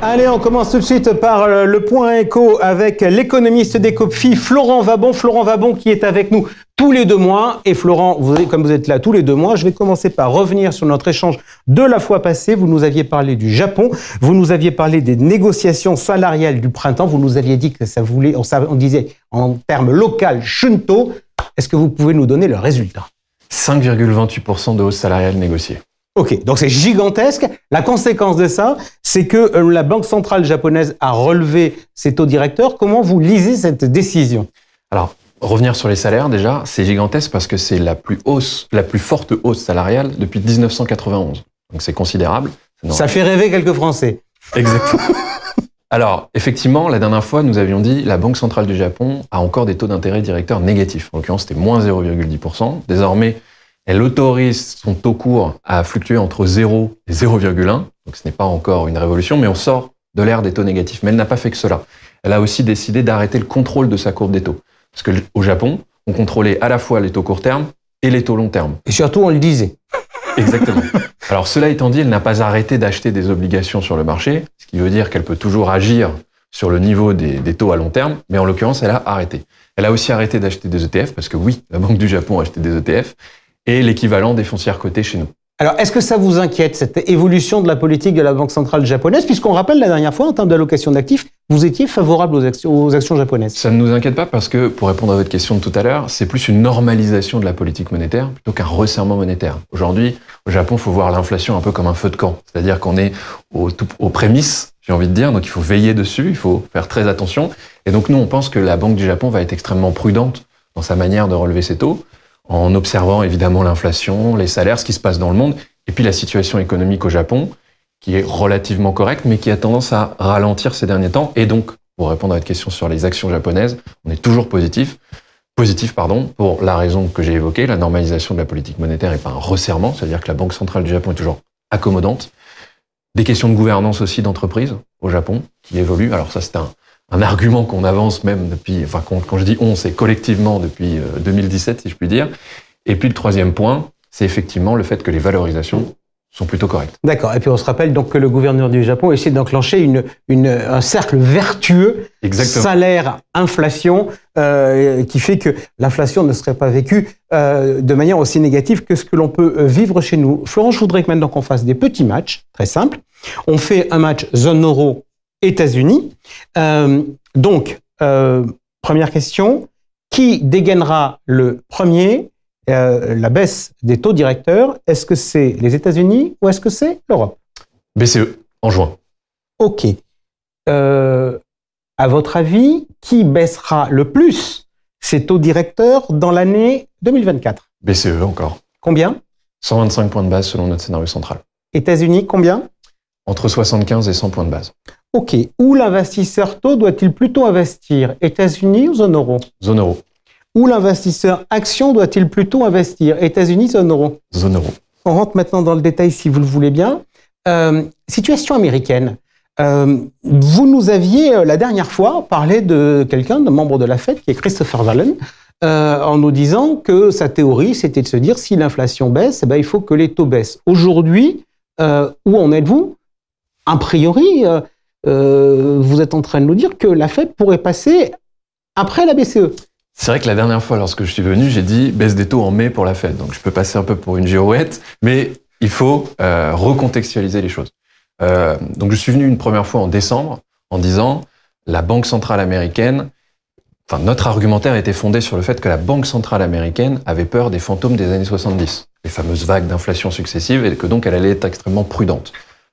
Allez, on commence tout de suite par le point éco avec l'économiste d'Ecopfi, Florent Vabon. Florent Vabon qui est avec nous tous les 2 mois. Et Florent, comme vous êtes là tous les 2 mois, je vais commencer par revenir sur notre échange de la fois passée. Vous nous aviez parlé du Japon, vous nous aviez parlé des négociations salariales du printemps, vous nous aviez dit que ça voulait, on disait en termes local, shunto. Est-ce que vous pouvez nous donner le résultat? 5,28% de hausse salariale négociée. Ok, donc c'est gigantesque. La conséquence de ça, c'est que la Banque centrale japonaise a relevé ses taux directeurs. Comment vous lisez cette décision? Alors, revenir sur les salaires, déjà, c'est gigantesque parce que c'est la plus forte hausse salariale depuis 1991. Donc c'est considérable. Ça fait rêver quelques Français. Exactement. Alors, effectivement, la dernière fois, nous avions dit la Banque centrale du Japon a encore des taux d'intérêt directeurs négatifs. En l'occurrence, c'était moins 0,10%. Désormais, elle autorise son taux court à fluctuer entre 0 et 0,1. Donc ce n'est pas encore une révolution, mais on sort de l'ère des taux négatifs. Mais elle n'a pas fait que cela. Elle a aussi décidé d'arrêter le contrôle de sa courbe des taux. Parce qu'au Japon, on contrôlait à la fois les taux court terme et les taux long terme. Et surtout, on le disait. Exactement. Alors cela étant dit, elle n'a pas arrêté d'acheter des obligations sur le marché, ce qui veut dire qu'elle peut toujours agir sur le niveau des taux à long terme, mais en l'occurrence, elle a arrêté. Elle a aussi arrêté d'acheter des ETF, parce que oui, la Banque du Japon a acheté des ETF, et l'équivalent des foncières cotées chez nous. Alors, est-ce que ça vous inquiète, cette évolution de la politique de la Banque centrale japonaise, puisqu'on rappelle la dernière fois, en termes d'allocation d'actifs, vous étiez favorable aux actions japonaises? Ça ne nous inquiète pas parce que, pour répondre à votre question de tout à l'heure, c'est plus une normalisation de la politique monétaire plutôt qu'un resserrement monétaire. Aujourd'hui, au Japon, il faut voir l'inflation un peu comme un feu de camp. C'est-à-dire qu'on est aux prémices, j'ai envie de dire, donc il faut veiller dessus, il faut faire très attention. Et donc nous, on pense que la Banque du Japon va être extrêmement prudente dans sa manière de relever ses taux, en observant évidemment l'inflation, les salaires, ce qui se passe dans le monde, et puis la situation économique au Japon, qui est relativement correcte, mais qui a tendance à ralentir ces derniers temps. Et donc, pour répondre à votre question sur les actions japonaises, on est toujours positif, pour la raison que j'ai évoquée, la normalisation de la politique monétaire et pas un resserrement, c'est-à-dire que la Banque centrale du Japon est toujours accommodante. Des questions de gouvernance aussi d'entreprise au Japon, qui évoluent. Alors ça, c'est un argument qu'on avance même depuis, enfin quand je dis on, c'est collectivement depuis 2017, si je puis dire. Et puis le troisième point, c'est effectivement le fait que les valorisations sont plutôt correctes. D'accord. Et puis on se rappelle donc que le gouverneur du Japon essaie d'enclencher un cercle vertueux, salaire-inflation, qui fait que l'inflation ne serait pas vécue de manière aussi négative que ce que l'on peut vivre chez nous. Florent, je voudrais que maintenant qu'on fasse des petits matchs, très simples. On fait un match zone euro États-Unis. Première question, qui dégainera le premier la baisse des taux directeurs? Est-ce que c'est les États-Unis ou est-ce que c'est l'Europe? BCE, en juin. Ok. À votre avis, qui baissera le plus ses taux directeurs dans l'année 2024? BCE encore. Combien? 125 points de base selon notre scénario central. États-Unis, combien? Entre 75 et 100 points de base. Ok. Où l'investisseur taux doit-il plutôt investir? États-Unis ou zone euro? Zone euro. Où l'investisseur action doit-il plutôt investir? États-Unis, zone euro? Zone euro. On rentre maintenant dans le détail si vous le voulez bien. Situation américaine. Vous nous aviez la dernière fois parlé de quelqu'un, d'un membre de la Fed, qui est Christopher Wallen, en nous disant que sa théorie, c'était de se dire si l'inflation baisse, il faut que les taux baissent. Aujourd'hui, où en êtes-vous? A priori, vous êtes en train de nous dire que la Fed pourrait passer après la BCE. C'est vrai que la dernière fois, lorsque je suis venu, j'ai dit baisse des taux en mai pour la Fed. Donc je peux passer un peu pour une girouette, mais il faut recontextualiser les choses. Donc je suis venu une première fois en décembre en disant la Banque centrale américaine, notre argumentaire était fondé sur le fait que la Banque centrale américaine avait peur des fantômes des années 70, les fameuses vagues d'inflation successives, et que donc elle allait être extrêmement prudente.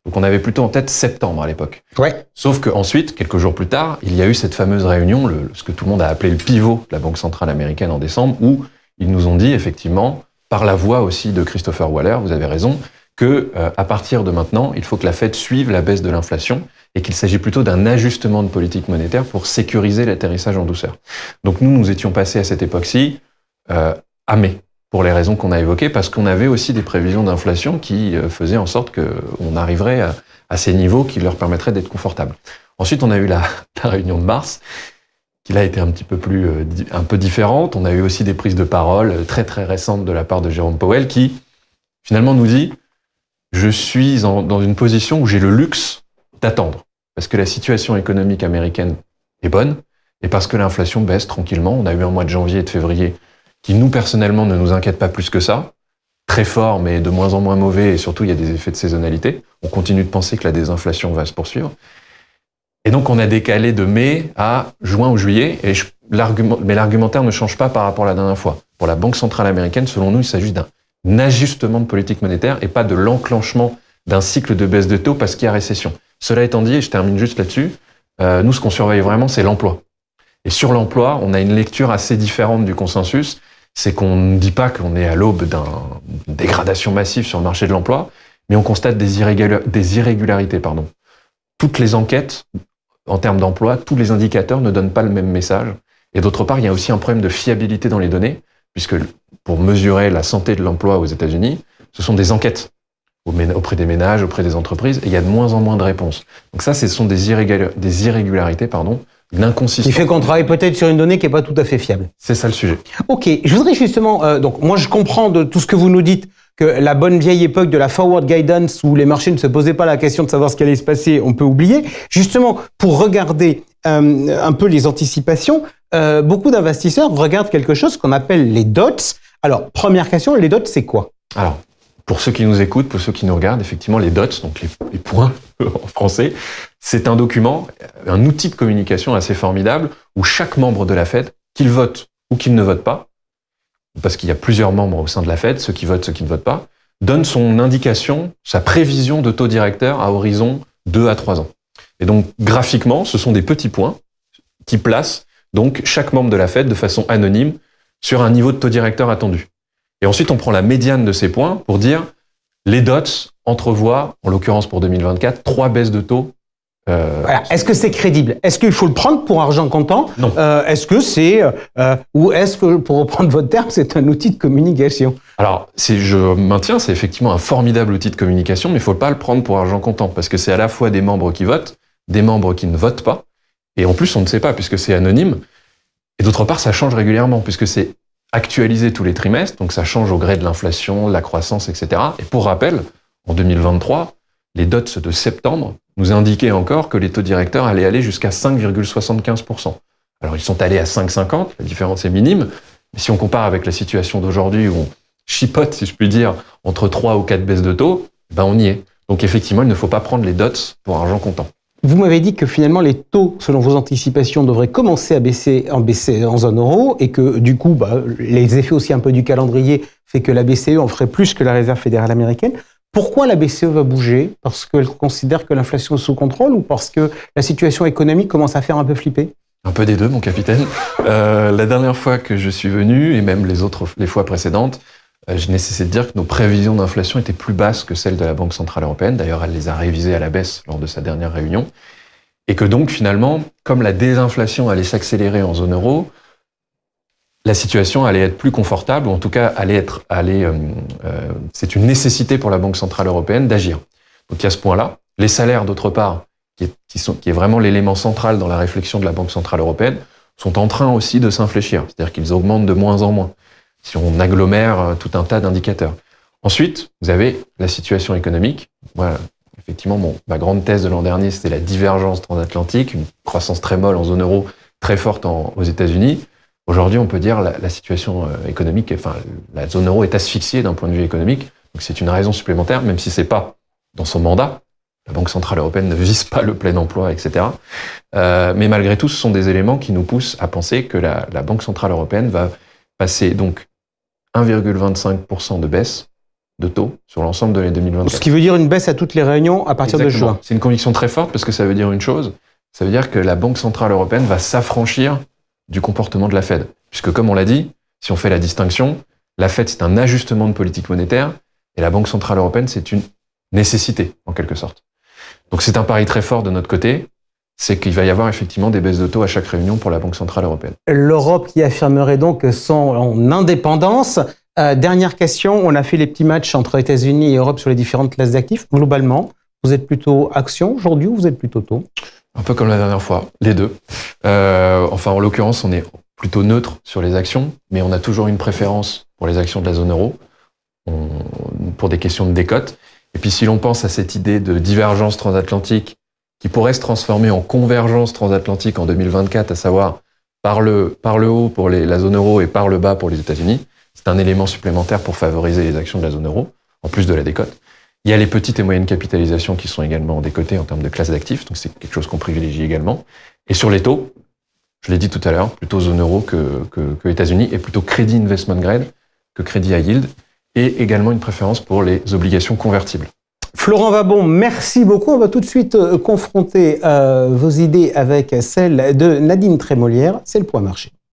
Donc on avait plutôt en tête septembre à l'époque. Ouais. Sauf qu'ensuite, quelques jours plus tard, il y a eu cette fameuse réunion, ce que tout le monde a appelé le pivot de la Banque centrale américaine en décembre, où ils nous ont dit effectivement, par la voix aussi de Christopher Waller, vous avez raison, que à partir de maintenant, il faut que la Fed suive la baisse de l'inflation et qu'il s'agit plutôt d'un ajustement de politique monétaire pour sécuriser l'atterrissage en douceur. Donc nous étions passés à cette époque-ci à mai, pour les raisons qu'on a évoquées, parce qu'on avait aussi des prévisions d'inflation qui faisaient en sorte qu'on arriverait à ces niveaux qui leur permettraient d'être confortables. Ensuite, on a eu la réunion de mars, qui là était un peu différente. On a eu aussi des prises de parole très très récentes de la part de Jérôme Powell, qui finalement nous dit « Je suis dans une position où j'ai le luxe d'attendre. parce que la situation économique américaine est bonne et parce que l'inflation baisse tranquillement. On a eu un mois de janvier et de février qui, nous, personnellement, ne nous inquiète pas plus que ça. Très fort, mais de moins en moins mauvais, et surtout, il y a des effets de saisonnalité. On continue de penser que la désinflation va se poursuivre. Et donc, on a décalé de mai à juin ou juillet, mais l'argumentaire ne change pas par rapport à la dernière fois. Pour la Banque centrale américaine, selon nous, il s'agit d'un ajustement de politique monétaire et pas de l'enclenchement d'un cycle de baisse de taux parce qu'il y a récession. Cela étant dit, et je termine juste là-dessus, nous, ce qu'on surveille vraiment, c'est l'emploi. Et sur l'emploi, on a une lecture assez différente du consensus. C'est qu'on ne dit pas qu'on est à l'aube d'une dégradation massive sur le marché de l'emploi, mais on constate des irrégularités. Toutes les enquêtes, en termes d'emploi, tous les indicateurs ne donnent pas le même message. Et d'autre part, il y a aussi un problème de fiabilité dans les données, puisque pour mesurer la santé de l'emploi aux États-Unis, ce sont des enquêtes auprès des ménages, auprès des entreprises, et il y a de moins en moins de réponses. Donc ça, ce sont des irrégularités, l'inconsistance. Il fait qu'on travaille peut-être sur une donnée qui n'est pas tout à fait fiable. C'est ça le sujet. Ok, je voudrais justement, donc moi je comprends de tout ce que vous nous dites, que la bonne vieille époque de la forward guidance où les marchés ne se posaient pas la question de savoir ce qui allait se passer, on peut oublier. Justement, pour regarder un peu les anticipations, beaucoup d'investisseurs regardent quelque chose qu'on appelle les dots. Alors, première question, les dots, c'est quoi? Alors, pour ceux qui nous écoutent, pour ceux qui nous regardent, effectivement, les dots, donc les points en français, c'est un document, un outil de communication assez formidable où chaque membre de la Fed, qu'il vote ou qu'il ne vote pas, parce qu'il y a plusieurs membres au sein de la Fed, ceux qui votent, ceux qui ne votent pas, donne son indication, sa prévision de taux directeur à horizon 2 à 3 ans. Et donc, graphiquement, ce sont des petits points qui placent donc chaque membre de la Fed de façon anonyme sur un niveau de taux directeur attendu. Et ensuite, on prend la médiane de ces points pour dire les dots entrevoient, en l'occurrence pour 2024, 3 baisses de taux. Voilà. Est-ce que c'est crédible? Est-ce qu'il faut le prendre pour argent comptant? Non. Est-ce que c'est ou est-ce que, pour reprendre votre terme, c'est un outil de communication? Alors, je maintiens, c'est effectivement un formidable outil de communication, mais il ne faut pas le prendre pour argent comptant, parce que c'est à la fois des membres qui votent, des membres qui ne votent pas, et en plus, on ne sait pas, puisque c'est anonyme, et d'autre part, ça change régulièrement, puisque c'est actualisé tous les trimestres, donc ça change au gré de l'inflation, de la croissance, etc. Et pour rappel, en 2023, les dots de septembre nous indiquaient encore que les taux directeurs allaient aller jusqu'à 5,75%. Alors, ils sont allés à 5,50, la différence est minime, mais si on compare avec la situation d'aujourd'hui où on chipote, si je puis dire, entre 3 ou 4 baisses de taux, ben on y est. Donc effectivement, il ne faut pas prendre les dots pour argent comptant. Vous m'avez dit que finalement les taux, selon vos anticipations, devraient commencer à baisser en zone euro et que du coup, les effets aussi un peu du calendrier fait que la BCE en ferait plus que la Réserve fédérale américaine. Pourquoi la BCE va bouger? Parce qu'elle considère que l'inflation est sous contrôle ou parce que la situation économique commence à faire un peu flipper? Un peu des deux, mon capitaine. La dernière fois que je suis venu, et même les fois précédentes, je n'ai cessé de dire que nos prévisions d'inflation étaient plus basses que celles de la Banque centrale européenne. D'ailleurs, elle les a révisées à la baisse lors de sa dernière réunion. Et que donc, finalement, comme la désinflation allait s'accélérer en zone euro, la situation allait être plus confortable, ou en tout cas, c'est une nécessité pour la Banque centrale européenne d'agir. Donc, il y a ce point-là. Les salaires, d'autre part, qui est vraiment l'élément central dans la réflexion de la Banque centrale européenne, sont en train aussi de s'infléchir. C'est-à-dire qu'ils augmentent de moins en moins, si on agglomère tout un tas d'indicateurs. Ensuite, vous avez la situation économique. Voilà. Effectivement, ma grande thèse de l'an dernier, c'était la divergence transatlantique, une croissance très molle en zone euro, très forte aux États-Unis. Aujourd'hui, on peut dire la situation économique, enfin, la zone euro est asphyxiée d'un point de vue économique. Donc c'est une raison supplémentaire, même si c'est pas dans son mandat. La Banque centrale européenne ne vise pas le plein emploi, etc. Mais malgré tout, ce sont des éléments qui nous poussent à penser que la Banque centrale européenne va passer donc 1,25% de baisse de taux sur l'ensemble de l'année 2024. Ce qui veut dire une baisse à toutes les réunions à partir de juin. C'est une conviction très forte parce que ça veut dire une chose, ça veut dire que la Banque centrale européenne va s'affranchir du comportement de la Fed. Puisque comme on l'a dit, si on fait la distinction, la Fed c'est un ajustement de politique monétaire et la Banque centrale européenne c'est une nécessité en quelque sorte. Donc c'est un pari très fort de notre côté, c'est qu'il va y avoir effectivement des baisses de taux à chaque réunion pour la Banque centrale européenne. L'Europe qui affirmerait donc son indépendance. Dernière question, on a fait les petits matchs entre États-Unis et Europe sur les différentes classes d'actifs. Globalement, vous êtes plutôt action aujourd'hui ou vous êtes plutôt taux? Un peu comme la dernière fois, les deux. Enfin, en l'occurrence, on est plutôt neutre sur les actions, mais on a toujours une préférence pour les actions de la zone euro, pour des questions de décote. Et puis si l'on pense à cette idée de divergence transatlantique qui pourrait se transformer en convergence transatlantique en 2024, à savoir par le haut pour la zone euro et par le bas pour les États-Unis, c'est un élément supplémentaire pour favoriser les actions de la zone euro, en plus de la décote. Il y a les petites et moyennes capitalisations qui sont également décotées en termes de classe d'actifs, donc c'est quelque chose qu'on privilégie également. Et sur les taux, je l'ai dit tout à l'heure, plutôt zone euro que États-Unis, et plutôt crédit investment grade que crédit high yield, et également une préférence pour les obligations convertibles. Florent Wabon, merci beaucoup. On va tout de suite confronter vos idées avec celles de Nadine Trémolière. C'est le point marché.